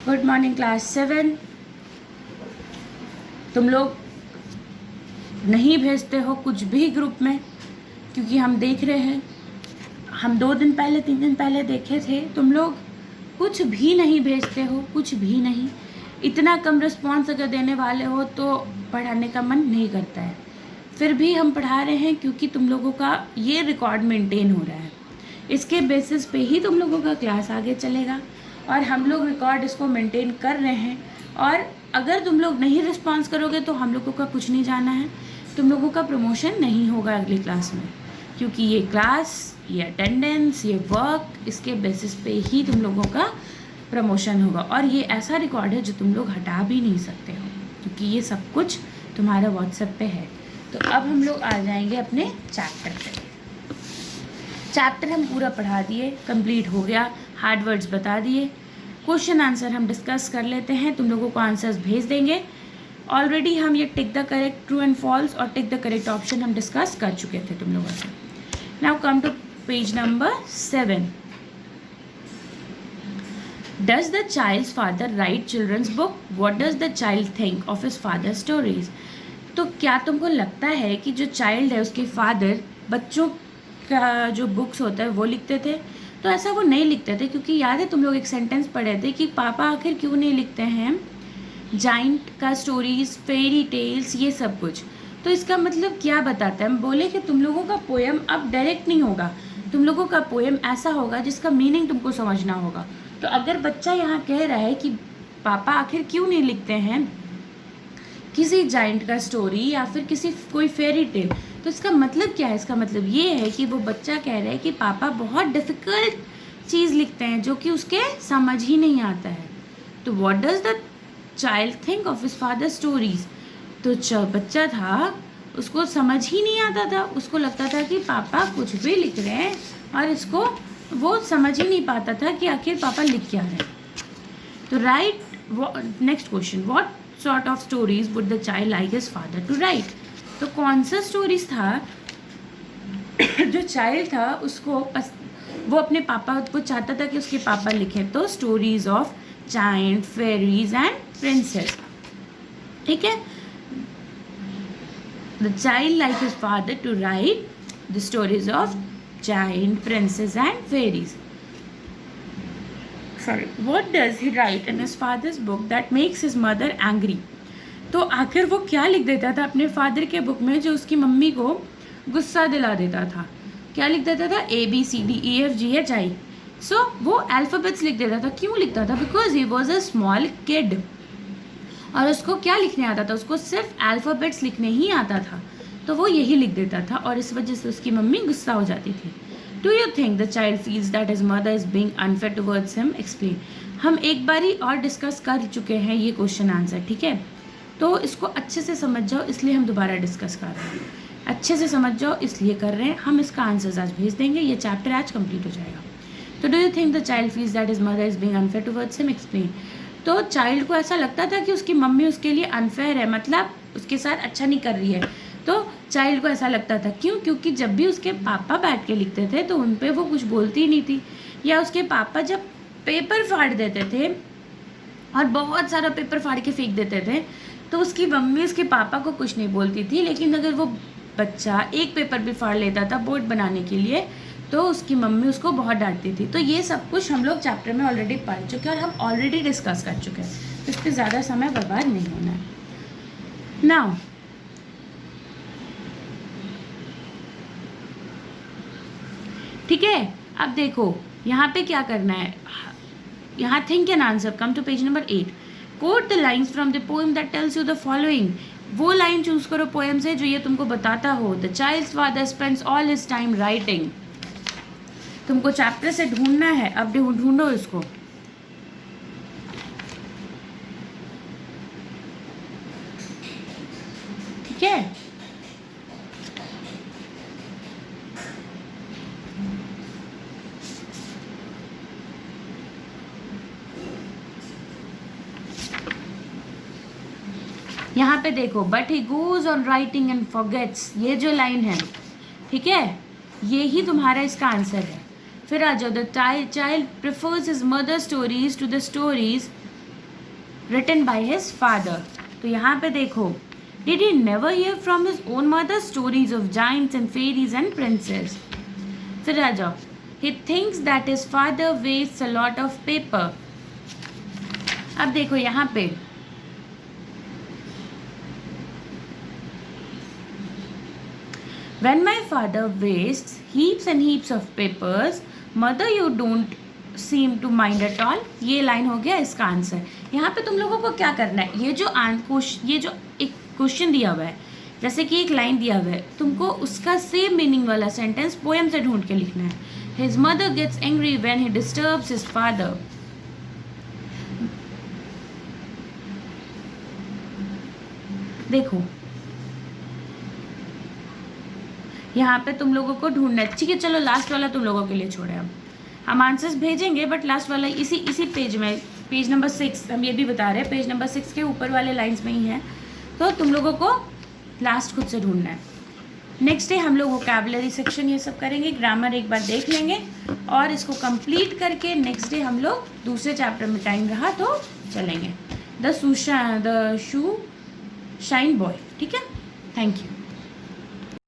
Good morning class 7। तुम लोग नहीं भेजते हो कुछ भी ग्रुप में, क्योंकि हम देख रहे हैं, हम 2 दिन पहले 3 दिन पहले देखे थे, तुम लोग कुछ भी नहीं भेजते हो, कुछ भी नहीं। इतना कम रिस्पॉन्स अगर देने वाले हो तो पढ़ाने का मन नहीं करता है। फिर भी हम पढ़ा रहे हैं क्योंकि तुम लोगों का ये रिकॉर्ड मेंटेन हो रहा है। इसके बेसिस पे ही तुम लोगों का क्लास आगे चलेगा और हम लोग रिकॉर्ड इसको मेंटेन कर रहे हैं। और अगर तुम लोग नहीं रिस्पॉन्स करोगे तो हम लोगों का कुछ नहीं जाना है, तुम लोगों का प्रमोशन नहीं होगा अगली क्लास में, क्योंकि ये क्लास, ये अटेंडेंस, ये वर्क, इसके बेसिस पे ही तुम लोगों का प्रमोशन होगा। और ये ऐसा रिकॉर्ड है जो तुम लोग हटा भी नहीं सकते हो, क्योंकि ये सब कुछ तुम्हारा व्हाट्सएप पे है। तो अब हम लोग आ जाएंगे अपने चैप्टर पे। चैप्टर हम पूरा पढ़ा दिए, कंप्लीट हो गया, हार्ड वर्ड्स बता दिए, क्वेश्चन आंसर हम डिस्कस कर लेते हैं, तुम लोगों को आंसर्स भेज देंगे। ऑलरेडी हम ये tick the correct, true and false और टिक द करेक्ट ऑप्शन हम डिस्कस कर चुके थे तुम लोगों से। Now come to page number 7। Does the child's father write children's book? What does the child think of his father's stories? तो क्या तुमको लगता है कि जो चाइल्ड है उसके फादर बच्चों का जो बुक्स होता है वो लिखते थे? तो ऐसा वो नहीं लिखते थे, क्योंकि याद है तुम लोग एक सेंटेंस पढ़े थे कि पापा आखिर क्यों नहीं लिखते हैं जाइंट का स्टोरीज, फेरी टेल्स, ये सब कुछ। तो इसका मतलब क्या बताता है? हम बोले कि तुम लोगों का पोएम अब डायरेक्ट नहीं होगा, तुम लोगों का पोएम ऐसा होगा जिसका मीनिंग तुमको समझना होगा। तो अगर बच्चा यहाँ कह रहा है कि पापा आखिर क्यों नहीं लिखते हैं किसी जाइंट का स्टोरी या फिर कोई फेरी टेल, तो इसका मतलब क्या है? इसका मतलब ये है कि वो बच्चा कह रहा है कि पापा बहुत डिफ़िकल्ट चीज़ लिखते हैं जो कि उसके समझ ही नहीं आता है। तो what does the child think of his father stories? तो जो बच्चा था उसको समझ ही नहीं आता था, उसको लगता था कि पापा कुछ भी लिख रहे हैं और इसको वो समझ ही नहीं पाता था कि आखिर पापा लिख क्या रहे हैं। तो right, next question, what sort of stories would the child like his father to write? तो कौन सा स्टोरीज था जो चाइल्ड था उसको वो अपने पापा को चाहता था कि उसके पापा लिखें? तो stories of giant, fairies and princess. ठीक है, the child like his father to write the stories of giant, princess and fairies. Sorry, what does he write in his father's book that makes his mother angry? तो आखिर वो क्या लिख देता था अपने फादर के बुक में जो उसकी मम्मी को गुस्सा दिला देता था? क्या लिख देता था? ABCDEFGHI। सो वो अल्फ़ाबेट्स लिख देता था। क्यों लिखता था? Because he was a small kid और उसको क्या लिखने आता था? उसको सिर्फ अल्फ़ाबेट्स लिखने ही आता था, तो वो यही लिख देता था और इस वजह से उसकी मम्मी गुस्सा हो जाती थी। Do you think the child feels that his mother is being unfair towards him? Explain. हम एक बारी और डिस्कस कर चुके हैं ये क्वेश्चन आंसर, ठीक है? तो इसको अच्छे से समझ जाओ, इसलिए हम दोबारा डिस्कस कर रहे हैं। अच्छे से समझ जाओ इसलिए कर रहे हैं। हम इसका आंसर आज भेज देंगे, ये चैप्टर आज कंप्लीट हो जाएगा। तो do you think the child feels that his mother is being unfair towards him? Explain. तो चाइल्ड को ऐसा लगता था कि उसकी मम्मी उसके लिए अनफेयर है, मतलब उसके साथ अच्छा नहीं कर रही है। तो चाइल्ड को ऐसा लगता था, क्यों? क्योंकि जब भी उसके पापा बैठ के लिखते थे तो उन पे वो कुछ बोलती ही नहीं थी, या उसके पापा जब पेपर फाड़ देते थे और बहुत सारा पेपर फाड़ के फेंक देते थे तो उसकी मम्मी उसके पापा को कुछ नहीं बोलती थी। लेकिन अगर वो बच्चा एक पेपर भी फाड़ लेता था बोर्ड बनाने के लिए तो उसकी मम्मी उसको बहुत डांटती थी। तो ये सब कुछ हम लोग चैप्टर में ऑलरेडी पढ़ चुके हैं और हम ऑलरेडी डिस्कस कर चुके हैं, तो इस पर ज़्यादा समय बर्बाद नहीं होना है। नाउ ठीक है, अब देखो यहाँ पे क्या करना है। यहाँ think and answer, come to page number 8। Quote the lines from the poem that tells you the following. वो लाइन चूज करो पोएम से जो ये तुमको बताता हो। The child's father spends all his time writing. तुमको चैप्टर से ढूंढना है, अब ढूंढो इसको। ठीक है, यहाँ पे देखो, but he goes on writing and forgets, ये जो लाइन है, ठीक है, ये ही तुम्हारा इसका आंसर है। फिर आ जाओ, the child prefers his mother stories to the stories written by his father. तो यहाँ पे देखो, did he never hear from his own mother stories of giants and fairies and princes? फिर आ जाओ, he thinks that his father wastes a lot of paper. अब देखो यहाँ पे when my father wastes heaps and heaps of papers, mother you don't seem to mind at all. ये line हो गया इसका आंसर. यहाँ पे तुम लोगों को क्या करना है, ये जो एक क्वेश्चन दिया हुआ है, जैसे कि एक लाइन दिया हुआ है, तुमको उसका सेम मीनिंग वाला सेंटेंस पोएम से ढूंढ के लिखना है. His mother gets angry when he disturbs his father. देखो यहाँ पे तुम लोगों को ढूंढना है. ठीक है, चलो लास्ट वाला तुम लोगों के लिए छोड़े. अब हम आंसर्स भेजेंगे, बट लास्ट वाला इसी पेज में, पेज नंबर 6 हम ये भी बता रहे हैं, पेज नंबर 6 के ऊपर वाले लाइंस में ही है. तो तुम लोगों को लास्ट खुद से ढूंढना है. नेक्स्ट डे हम लोग वोकैबुलरी सेक्शन ये सब करेंगे, ग्रामर एक बार देख लेंगे और इसको कंप्लीट करके नेक्स्ट डे हम लोग दूसरे चैप्टर में टाइम रहा तो चलेंगे. The shoe shine boy. ठीक है, थैंक यू.